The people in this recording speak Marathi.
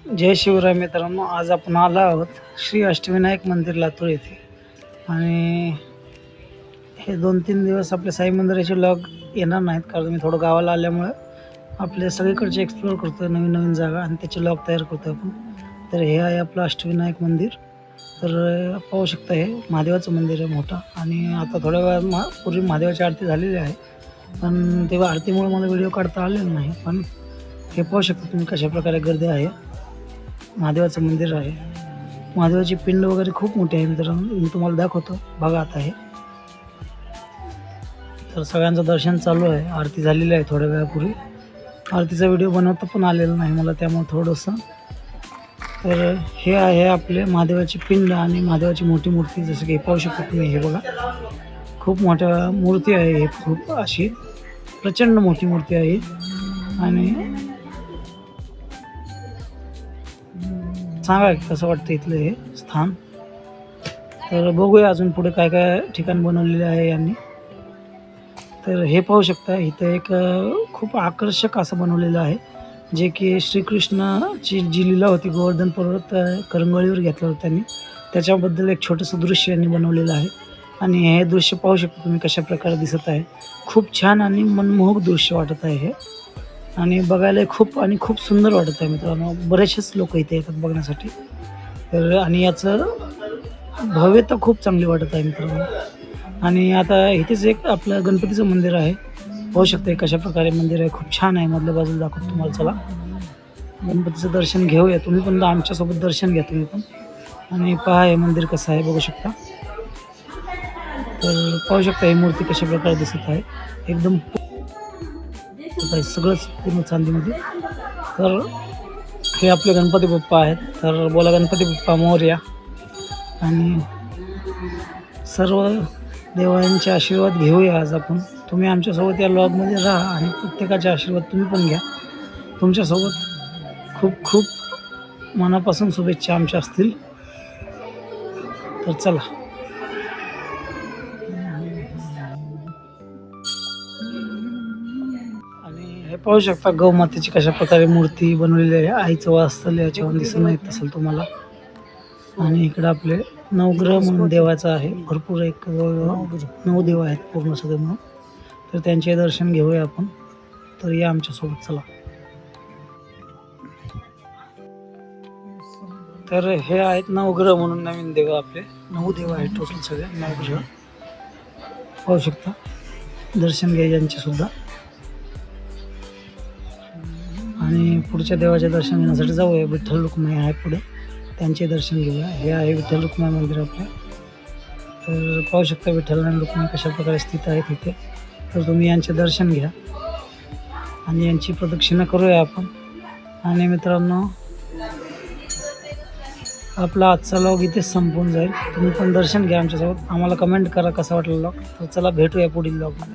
जय शिवराय मित्रांनो, आज आपण आलो आहोत श्री अष्टविनायक मंदिर लातूर येथे. आणि हे 2-3 दिवस आपले साई मंदिराचे व्लॉग येणार नाहीत, कारण मी थोडं गावाला आल्यामुळे आपले सगळीकडचे एक्सप्लोअर करतो, नवीन नवीन जागा आणि त्याचे व्लॉग तयार करतो आपण. तर हे आहे आपलं अष्टविनायक मंदिर. तर पाहू शकता, हे महादेवाचं मंदिर आहे मोठं. आणि आता थोड्या वेळा पूर्वी महादेवाची आरती झालेली आहे, पण तेव्हा आरतीमुळे मला व्हिडिओ काढता आलेला नाही. पण हे पाहू शकता तुम्ही कशा प्रकारे गर्दी आहे. महादेवाचं मंदिर आहे, महादेवाची पिंड वगैरे खूप मोठी आहे मित्रांनो, मी तुम्हाला दाखवतो. बघा आता हे. तर सगळ्यांचं दर्शन चालू आहे, आरती झालेली आहे थोड्या वेळापूर्वी. आरतीचा व्हिडिओ बनवता पण आलेला नाही मला, त्यामुळे थोडंसं. तर हे आहे आपले महादेवाची पिंड आणि महादेवाची मोठी मूर्ती, जसं की पाहू शकता तुम्ही. हे बघा, खूप मोठ्या मूर्ती आहे, हे खूप अशी प्रचंड मोठी मूर्ती आहे. आणि सांगा कसं वाटतं इथलं हे स्थान. तर बघूया अजून पुढे काय काय ठिकाण बनवलेले आहे यांनी. तर हे पाहू शकता, इथं एक खूप आकर्षक असं बनवलेलं आहे, जे की श्रीकृष्णाची जी लीला होती गोवर्धन पर्वत करंगळीवर घेतलं होतं त्यांनी, त्याच्याबद्दल एक छोटंसं दृश्य यांनी बनवलेलं आहे. आणि हे दृश्य पाहू शकता तुम्ही कशा प्रकारे दिसत आहे. खूप छान आणि मनमोहक दृश्य वाटत आहे हे, आणि बघायला खूप सुंदर वाटत आहे मित्रांनो. बरेचसेच लोक इथे येतात बघण्यासाठी. तर आणि याचं भव्यता खूप चांगली वाटत आहे मित्रांनो. आणि आता इथेच एक आपलं गणपतीचं मंदिर आहे, पाहू शकता कशा प्रकारे मंदिर आहे. खूप छान आहे, मधल्या बाजूला दाखवतो तुम्हाला. चला गणपतीचं दर्शन घेऊया, तुम्ही पण आमच्यासोबत दर्शन घ्या तुम्ही पण. आणि पहा हे मंदिर कसं आहे, बघू शकता. तर पाहू शकता ही मूर्ती कशा प्रकारे दिसत आहे, एकदम सगळंच पूर्ण चांदीमध्ये. तर हे आपले गणपती बाप्पा आहेत. तर बोला गणपती बाप्पा मोरया. आणि सर्व देवांचे आशीर्वाद घेऊया आज आपण. तुम्ही आमच्यासोबत या व्लॉगमध्ये राहा आणि प्रत्येकाचे आशीर्वाद तुम्ही पण घ्या. तुमच्यासोबत खूप मनापासून शुभेच्छा आमच्या असतील. तर चला. हे पाहू शकता गौमातेची कशा प्रकारे मूर्ती बनवलेली आहे. आईचं वास्तव्य याच्यावर दिसून येत असेल तुम्हाला. आणि इकडं आपले नवग्रह म्हणून देवाचं आहे, भरपूर एक 9 देव आहेत पूर्ण सगळे म्हणून. तर त्यांचे दर्शन घेऊया आपण. तर या आमच्यासोबत, चला. तर हे आहेत नवग्रह म्हणून नवीन देव आपले. 9 देव आहेत टोटल सगळे नवग्रह, पाहू शकता. दर्शन घ्या यांचे सुद्धा. आणि पुढच्या देवाचे दर्शन घेण्यासाठी जाऊया. विठ्ठल रुक्माई आहे पुढे, त्यांचे दर्शन घेऊया. हे आहे विठ्ठल रुक्माई मंदिर आपलं. तर पाहू शकता विठ्ठल आणि रुक्माई कशा प्रकारे स्थित आहेत इथे. तर तुम्ही यांचे दर्शन घ्या आणि यांची प्रदक्षिणा करूया आपण. आणि मित्रांनो, आपला आजचा व्लॉग इथेच संपून जाईल. तुम्ही पण दर्शन घ्या आमच्यासोबत. आम्हाला कमेंट करा कसा वाटला व्लॉग. तर चला भेटूया पुढील व्लॉगमध्ये.